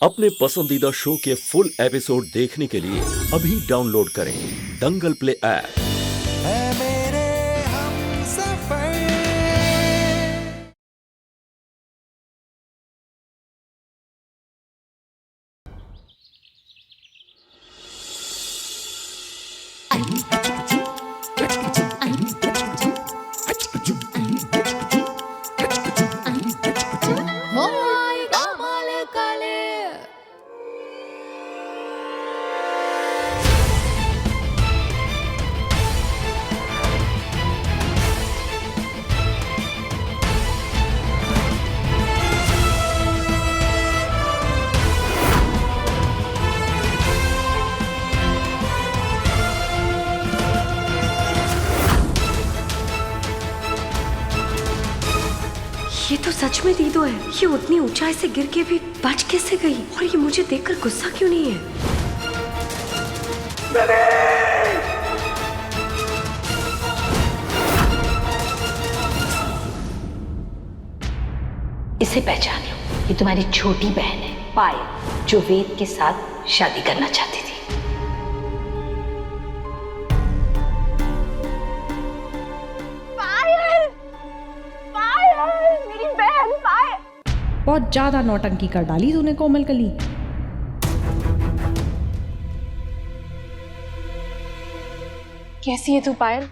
अपने पसंदीदा शो के फुल एपिसोड देखने के लिए अभी डाउनलोड करें दंगल प्ले ऐप। है मेरे हमसफर। ये तो सच में दीदो है। ये उतनी ऊंचाई से गिर के भी बच कैसे गई? और ये मुझे देखकर गुस्सा क्यों नहीं है? इसे पहचान लो, ये तुम्हारी छोटी बहन है पायल, जो वेद के साथ शादी करना चाहती थी। बहुत ज्यादा नौटंकी कर डाली तूने कोमल कली। कैसी है तू पायल?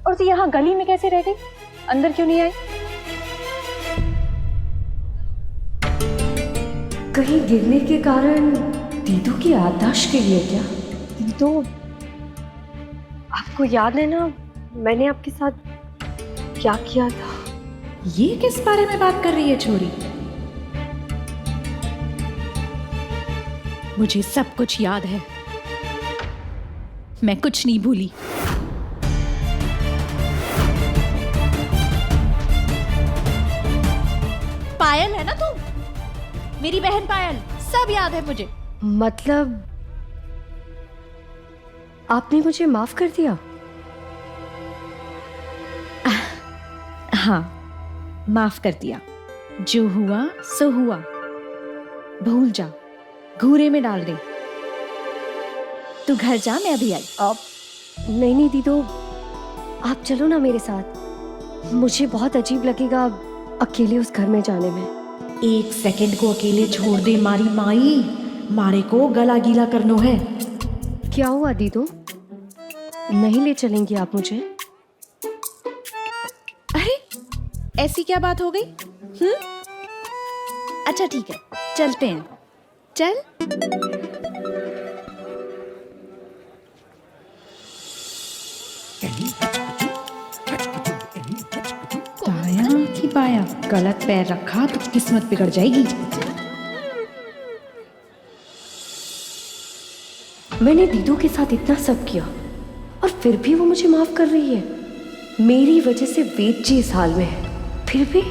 और तू यहाँ गली में कैसे रह गई? अंदर क्यों नहीं आई? कहीं गिरने के कारण दीदू की याददाश्त के लिए क्या? दीदो, आपको याद है ना मैंने आपके साथ क्या किया था? ये किस बारे में बात कर रही है छोरी? मुझे सब कुछ याद है, मैं कुछ नहीं भूली। पायल है ना तू, मेरी बहन पायल, सब याद है मुझे। मतलब आपने मुझे माफ कर दिया? हाँ, माफ कर दिया। जो हुआ सो हुआ, भूल जा, घूरे में डाल दे। तू घर जा, मैं अभी आई। अब नहीं दीदो, आप चलो ना मेरे साथ। मुझे बहुत अजीब लगेगा अकेले उस घर में जाने में। एक सेकंड को अकेले छोड़ दे मारी माई, मारे को गला गीला करनो है। क्या हुआ दीदो, नहीं ले चलेंगी आप मुझे? अरे ऐसी क्या बात हो गई? अच्छा ठीक है, चलते हैं। चल। दाया कि बाया, गलत पैर रखा तो किस्मत बिगड़ जाएगी। मैंने दीदू के साथ इतना सब किया और फिर भी वो मुझे माफ कर रही है। मेरी वजह से वेद जी इस हाल में है, फिर भी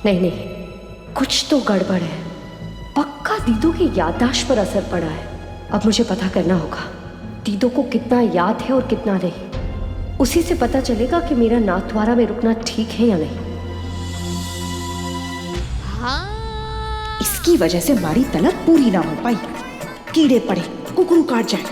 नहीं, कुछ तो गड़बड़ है। पक्का दीदू की याददाश्त पर असर पड़ा है। अब मुझे पता करना होगा दीदू को कितना याद है और कितना नहीं। उसी से पता चलेगा कि मेरा नाथद्वारा में रुकना ठीक है या नहीं। इसकी वजह से हमारी तलब पूरी ना हो पाई। कीड़े पड़े, कुकरू काट जाए।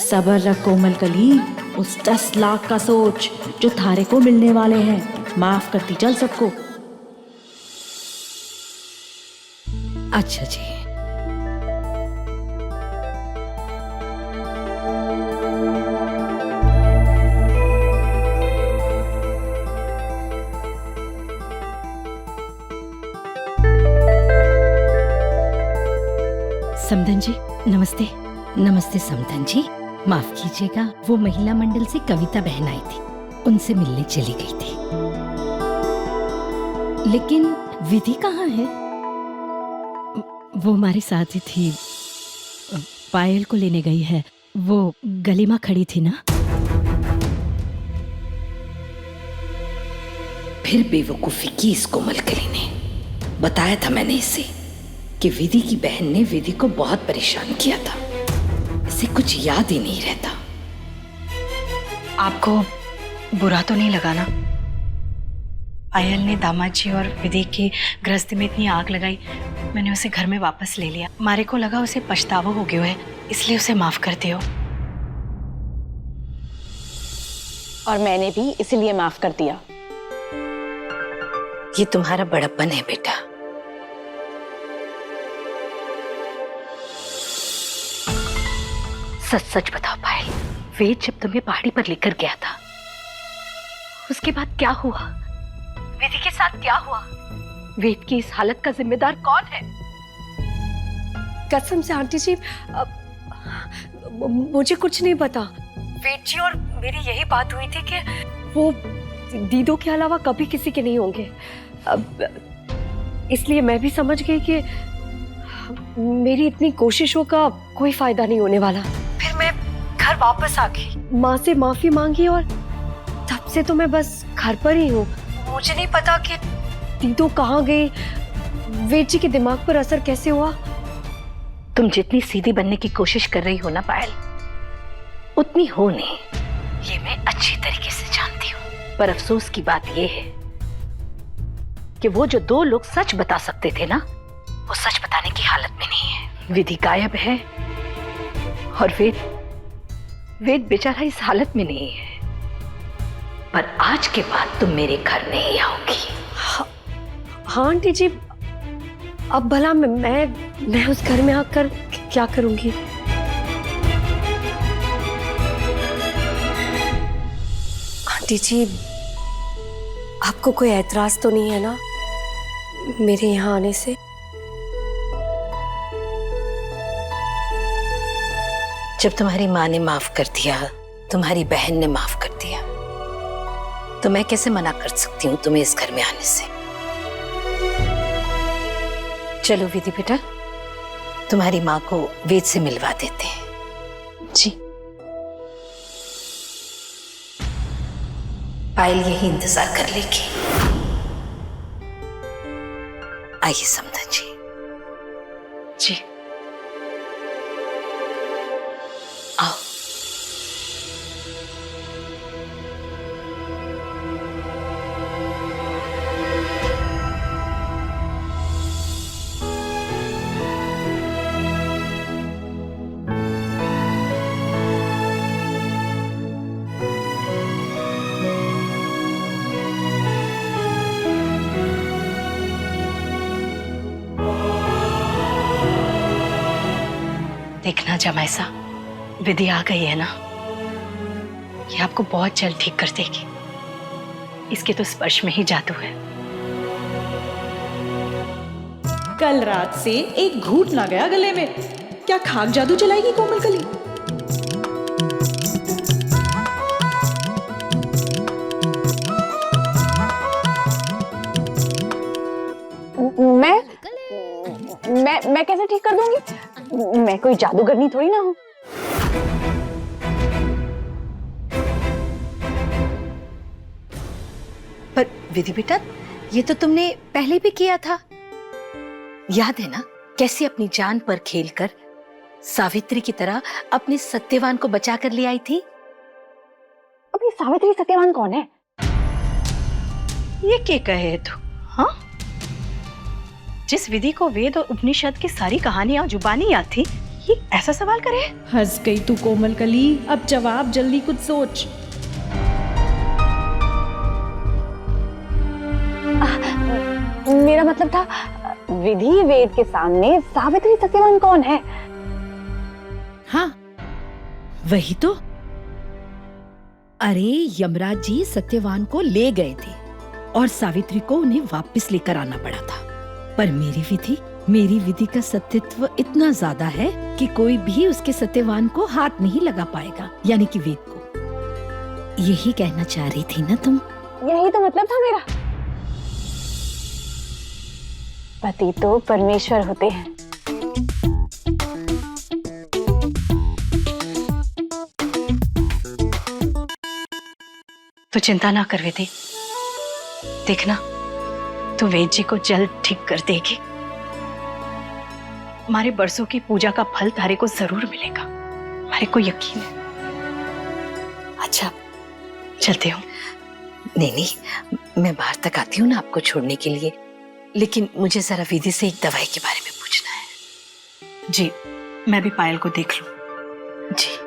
सबर रख कोमल कली। उस 10 लाख का सोच जो थारे को मिलने वाले हैं। माफ करती चल सबको। अच्छा जी, समधन जी नमस्ते। नमस्ते समधन जी, माफ कीजिएगा, वो महिला मंडल से कविता बहन आई थी, उनसे मिलने चली गई थी। लेकिन विधि कहाँ है? वो हमारे साथ ही थी, पायल को लेने गई है। वो गली में खड़ी थी ना। फिर बेवकूफी की इस कोमल कली ने। बताया था मैंने इसे कि विधि की बहन ने विधि को बहुत परेशान किया था। इसे कुछ याद ही नहीं रहता। आपको बुरा तो नहीं लगा ना? पायल ने दामाद जी और विधि की गृहस्थी में इतनी आग लगाई, मैंने उसे घर में वापस ले लिया। मारे को लगा उसे पछतावा हो गया है, इसलिए उसे माफ कर दियो। और मैंने भी इसीलिए माफ कर दिया। ये तुम्हारा बड़प्पन है बेटा। सच सच बताओ पायल, वेद जब तुम्हें पहाड़ी पर लेकर गया था, उसके बाद क्या हुआ? विधि के साथ क्या हुआ? वेद की इस हालत का जिम्मेदार कौन है? कसम से आंटी जी, मुझे कुछ नहीं पता। वेद जी और मेरी यही बात हुई थी कि वो दीदों के अलावा कभी किसी के नहीं होंगे। इसलिए मैं भी समझ गई कि मेरी इतनी कोशिशों का कोई फायदा नहीं होने वाला। फिर मैं घर वापस आ गई, माँ से माफी मांगी और तब से तो मैं बस घर पर ही हूँ। मुझे नहीं पता कि दीदो कहाँ गई, वेद जी के दिमाग पर असर कैसे हुआ। तुम जितनी सीधी बनने की कोशिश कर रही हो ना पायल, उतनी हो नहीं, ये मैं अच्छी तरीके से जानती हूँ। पर अफसोस की बात ये है कि वो जो दो लोग सच बता सकते थे ना, वो सच बताने की हालत में नहीं है। विधि गायब है और वेद बेचारा इस हालत में नहीं है। पर आज के बाद तुम मेरे घर नहीं आओगी। हाँ आंटी जी, अब भला मैं उस घर में आकर क्या करूंगी? आंटी जी, आपको कोई ऐतराज तो नहीं है ना मेरे यहाँ आने से? जब तुम्हारी माँ ने माफ कर दिया, तुम्हारी बहन ने माफ कर दिया, तो मैं कैसे मना कर सकती हूँ तुम्हें इस घर में आने से? चलो विधि बेटा, तुम्हारी माँ को वेद से मिलवा देते हैं। जी। पायल यही इंतजार कर लेगी। आइए समझा जी। जी। आओ। देखना जमाई साहब, विधि आ गई है ना, ये आपको बहुत जल्द ठीक कर देगी। इसके तो स्पर्श में ही जादू है। कल रात से एक घूंट ना गया गले में। क्या खाक जादू चलाएगी कोमल कली? मैं कैसे ठीक कर दूंगी? मैं कोई जादूगरनी थोड़ी ना हूँ। पर विधि बेटा, ये तो तुमने पहले भी किया था, याद है ना? कैसे अपनी जान पर खेलकर सावित्री की तरह अपने सत्यवान को बचा कर ले आई थी। अब ये सावित्री सत्यवान कौन है? ये क्या कहे तू? हाँ, जिस विधि को वेद और उपनिषद की सारी कहानियां जुबानी याद थी, ये ऐसा सवाल करे? हंस गई तू कोमल कली। अब जवाब जल्दी कुछ सोच। मेरा मतलब था, विधि वेद के सामने सावित्री सत्यवान कौन है? हाँ, वही तो। अरे यमराज जी सत्यवान को ले गए थे और सावित्री को उन्हें वापस लेकर आना पड़ा था। पर मेरी विधि का सत्यत्व इतना ज्यादा है कि कोई भी उसके सत्यवान को हाथ नहीं लगा पाएगा, यानी कि वेद को। यही कहना चाह रही थी ना तुम? यही तो मतलब था मेरा। पति तो परमेश्वर होते हैं। तो चिंता ना कर विधि, देखना तो वेद जी को जल्द ठीक कर देगी। हमारे बरसों की पूजा का फल तारे को जरूर मिलेगा, हमारे को यकीन है। अच्छा, चलते हो। नहीं नहीं, मैं बाहर तक आती हूँ ना आपको छोड़ने के लिए, लेकिन मुझे जरा विधि से एक दवाई के बारे में पूछना है। जी, मैं भी पायल को देख लूं। जी।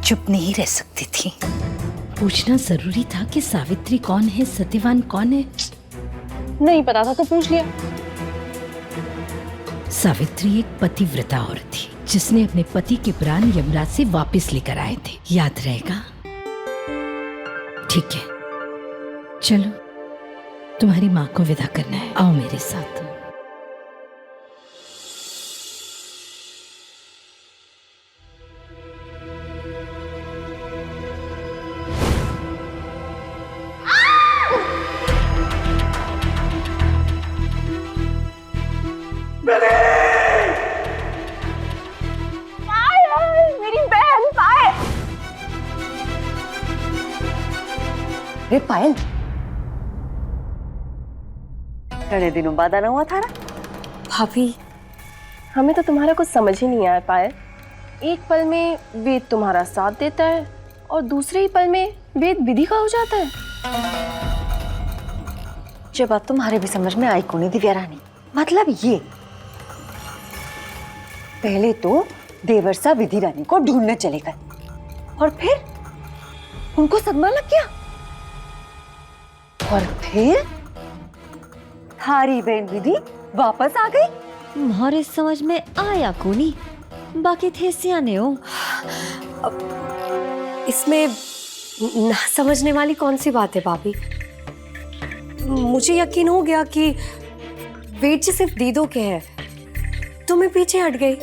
चुप नहीं रह सकती थी। पूछना जरूरी था कि सावित्री कौन है, सत्यवान कौन है। नहीं पता था तो पूछ लिया। सावित्री एक पतिव्रता औरत थी जिसने अपने पति के प्राण यमराज से वापस लेकर आए थे। याद रहेगा? ठीक है, चलो तुम्हारी माँ को विदा करना है, आओ मेरे साथ। मेरी बहन पायल। अरे पायल, बड़े दिनों बाद आना हुआ था ना। भाभी, हमें तो तुम्हारा कुछ समझ ही नहीं आया पायल। एक पल में वेद तुम्हारा साथ देता है और दूसरे ही पल में वेद विधि का हो जाता है। ये बात तुम्हारे भी समझ में आई को नहीं दिव्या रानी। मतलब ये, पहले तो देवर्षा विधि रानी को ढूंढने चले गए और फिर उनको सदमा लग गया और फिर थारी बहन विधि वापस आ गई। तुम्हारे समझ में आया को नहीं, बाकी थे सियाने हो। इसमें ना समझने वाली कौन सी बात है भाभी। मुझे यकीन हो गया कि वेद जी सिर्फ दीदो के हैं, तो मैं पीछे हट गई।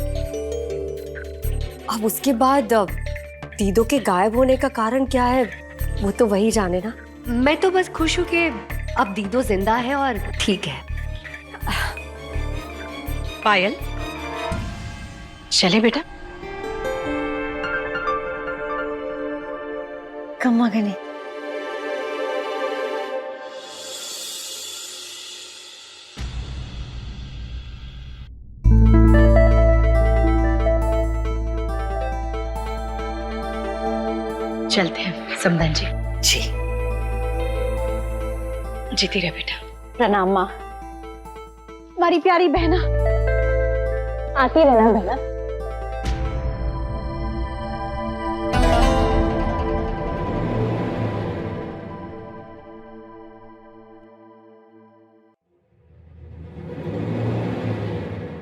अब उसके बाद दीदो के गायब होने का कारण क्या है वो तो वही जाने ना। मैं तो बस खुश हूँ कि अब दीदो जिंदा है और ठीक है। पायल, चले बेटा। कम्मा गने चलते हैं समधन जी। जी। जीती रहे बेटा। प्रणाम माँ। हमारी प्यारी बहना, आती रहना बहना।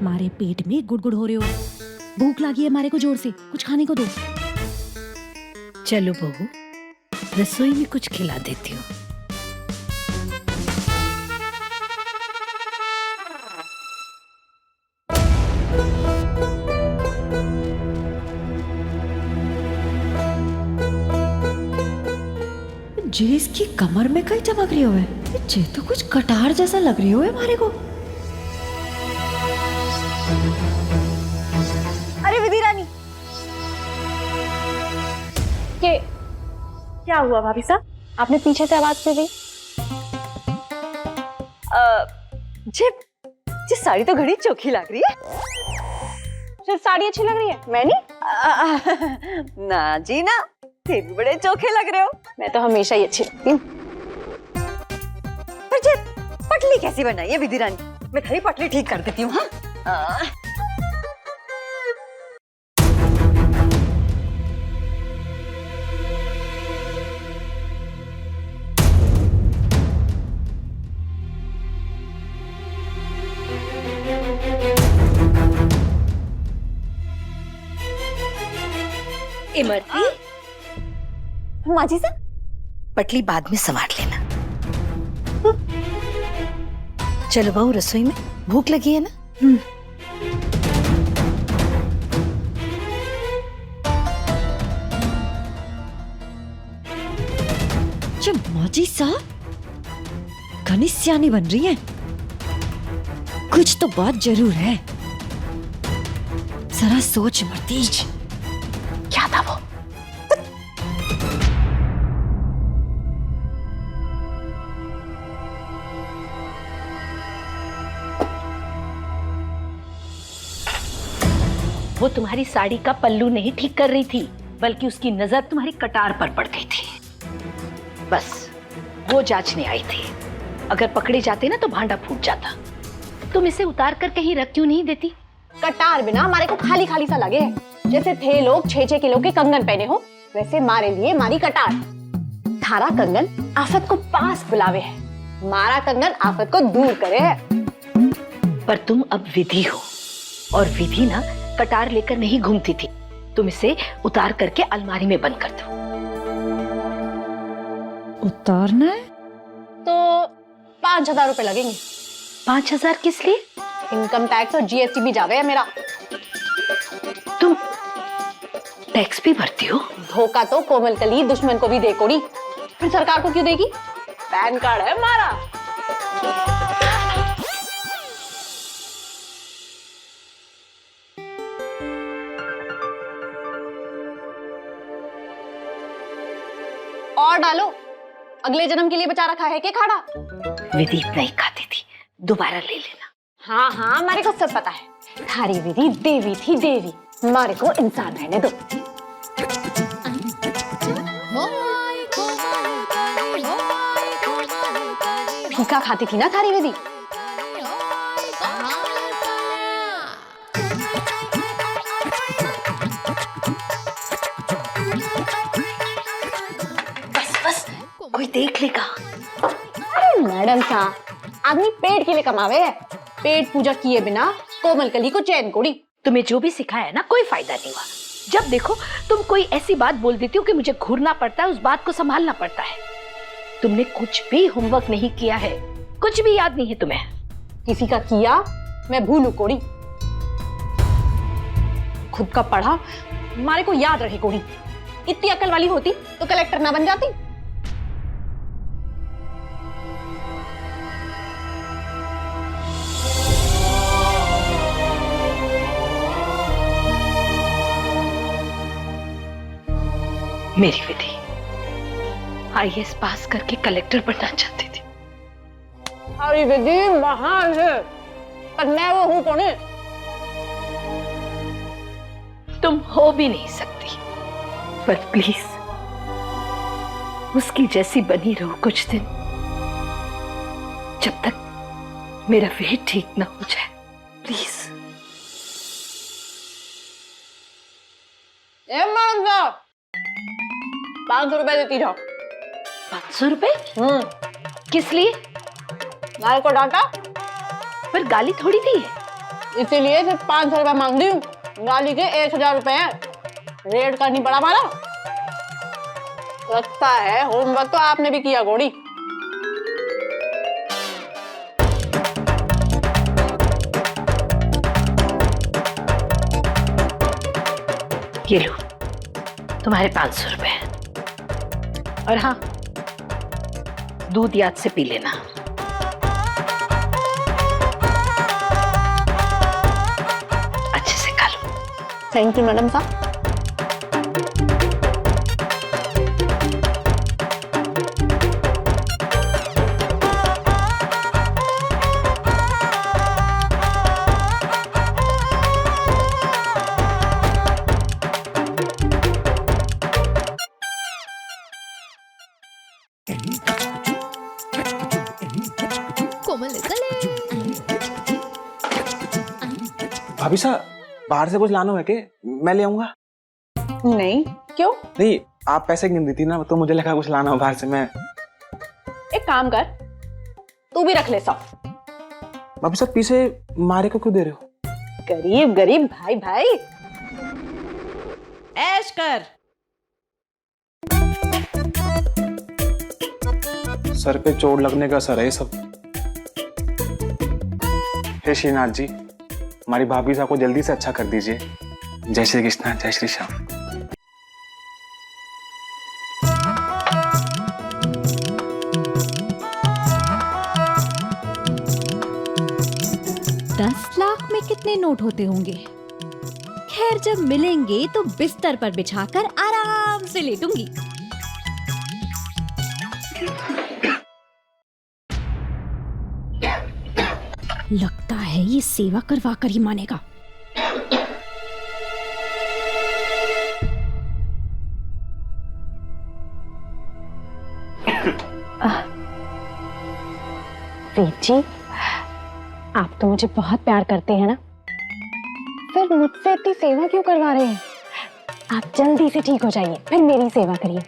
मारे पेट में गुड़गुड़ हो रहे हो, भूख लगी है मारे को जोर से, कुछ खाने को दो। चलो बहू, रसोई में कुछ खिला देती हूँ। जे इसकी कमर में कहीं चमक रही हुए, जे तो कुछ कटार जैसा लग रही हुए हमारे को। अरे विधि रानी, क्या हुआ भाभी साहब? आपने पीछे से आवाज क्यों दी? जिस साड़ी तो घड़ी चोखी लग रही है। सिर्फ साड़ी अच्छी लग रही है, मैं नहीं। ना जी ना, फिर भी बड़े चोखे लग रहे हो। मैं तो हमेशा ही अच्छी लगती हूँ। पर जे पटली कैसी बनाई है विधि रानी? मैं खाली पटली ठीक कर देती हूँ। हाँ, इमरती, माँ जी से पटली बाद में संवार लेना। चलो बहू, रसोई में भूख लगी है ना? माँ जी साहब घनी सियानी बन रही है, कुछ तो बात जरूर है। जरा सोच इमरती। क्या था वो? वो तुम्हारी साड़ी का पल्लू नहीं ठीक कर रही थी, बल्कि उसकी नजर तुम्हारी कटार पर पड़ गई थी। बस वो जांचने आई थी। अगर पकड़े जाते ना तो भांडा फूट जाता। तुम इसे उतार कर कहीं रख क्यों नहीं देती? कटार बिना हमारे को खाली खाली सा लगे, जैसे थे लोग 6-6 किलो के कंगन पहने हो, वैसे मारे लिए मारी कटार। थारा कंगन आफत को पास बुलावे है, मारा कंगन आफत को दूर करे है। पर तुम अब विधि हो, और विधि ना कटार लेकर नहीं घूमती थी। तुम इसे उतार करके अलमारी में बंद कर दो। उतारना है तो 5,000 रुपए लगेंगे। 5,000 किस लिए? इनकम टैक्स और जीएसटी भी जावे है मेरा। तुम टैक्स भी भरती हो? धोखा तो कोमल कली दुश्मन को भी दे कोड़ी, फिर सरकार को क्यों देगी? पैन कार्ड है हमारा। और डालो, अगले जन्म के लिए बचा रखा है क्या खाड़ा? विधि इतना ही खाती थी, दोबारा ले लेना। हाँ हाँ, हमारे को सब पता है। थारी विधि देवी थी देवी, हमारे को इंसान रहने दो। फीका खाती थी ना थारी विधि। कोई देख लेगा। अरे मैडम साहब, आदमी पेट के लिए कमावे है, पेट पूजा किए बिना कोमल कली को चैन कोड़ी। तुम्हें जो भी सिखाया है ना, कोई फायदा नहीं हुआ। जब देखो तुम कोई ऐसी बात बोल देती हो कि मुझे घूरना पड़ता है, उस बात को संभालना पड़ता है। तुमने कुछ भी होमवर्क नहीं किया है, कुछ भी याद नहीं है तुम्हें। किसी का किया मैं भूलू कोड़ी, खुद का पढ़ा हमारे को याद रहे कोड़ी। इतनी अकल वाली होती तो कलेक्टर ना बन जाती। मेरी विधि IAS पास करके कलेक्टर बनना चाहती थी। हमारी विधि महान है, पर मैं वो हूं कौन? तुम हो भी नहीं सकती, पर प्लीज उसकी जैसी बनी रहो कुछ दिन, जब तक मेरा वेट ठीक ना हो जाए। प्लीज। 500 रुपए देती जाओ। 500 रुपए? किस लिए? मारे को डांटा, पर गाली थोड़ी दी है। इसीलिए सिर्फ 500 रुपए मांग दी हूँ। गाली के 1,000 रुपए है। रेड करनी पड़ा मारा। लगता है होमवर्क तो आपने भी किया घोड़ी। ये लो तुम्हारे 500 रुपए। और हाँ, दूध याद से पी लेना। अच्छे से खा लो। थैंक यू मैडम साहब। भाभी साहब, बाहर से कुछ लाना है क्या? मैं ले आऊंगा। नहीं, क्यों? नहीं, आप पैसे गिन दी थी ना, तो मुझे लगा कुछ लाना हो बाहर से। मैं एक काम कर, तू भी रख ले सब। भाभी साहब, पीछे मारे को क्यों दे रहे हो? गरीब गरीब भाई भाई। ऐश कर। सर पे चोट लगने का असर है ये सब। हे श्रीनाथ जी, हमारी भाभी साहब को जल्दी से अच्छा कर दीजिए। जय श्री कृष्णा, जय श्री श्याम। लाख में कितने नोट होते होंगे? खैर, जब मिलेंगे तो बिस्तर पर बिछाकर आराम से लेटूंगी। लगता है ये सेवा करवा कर ही मानेगा। वेद जी, आप तो मुझे बहुत प्यार करते हैं ना, फिर मुझसे इतनी सेवा क्यों करवा रहे हैं? आप जल्दी से ठीक हो जाइए, फिर मेरी सेवा करिए।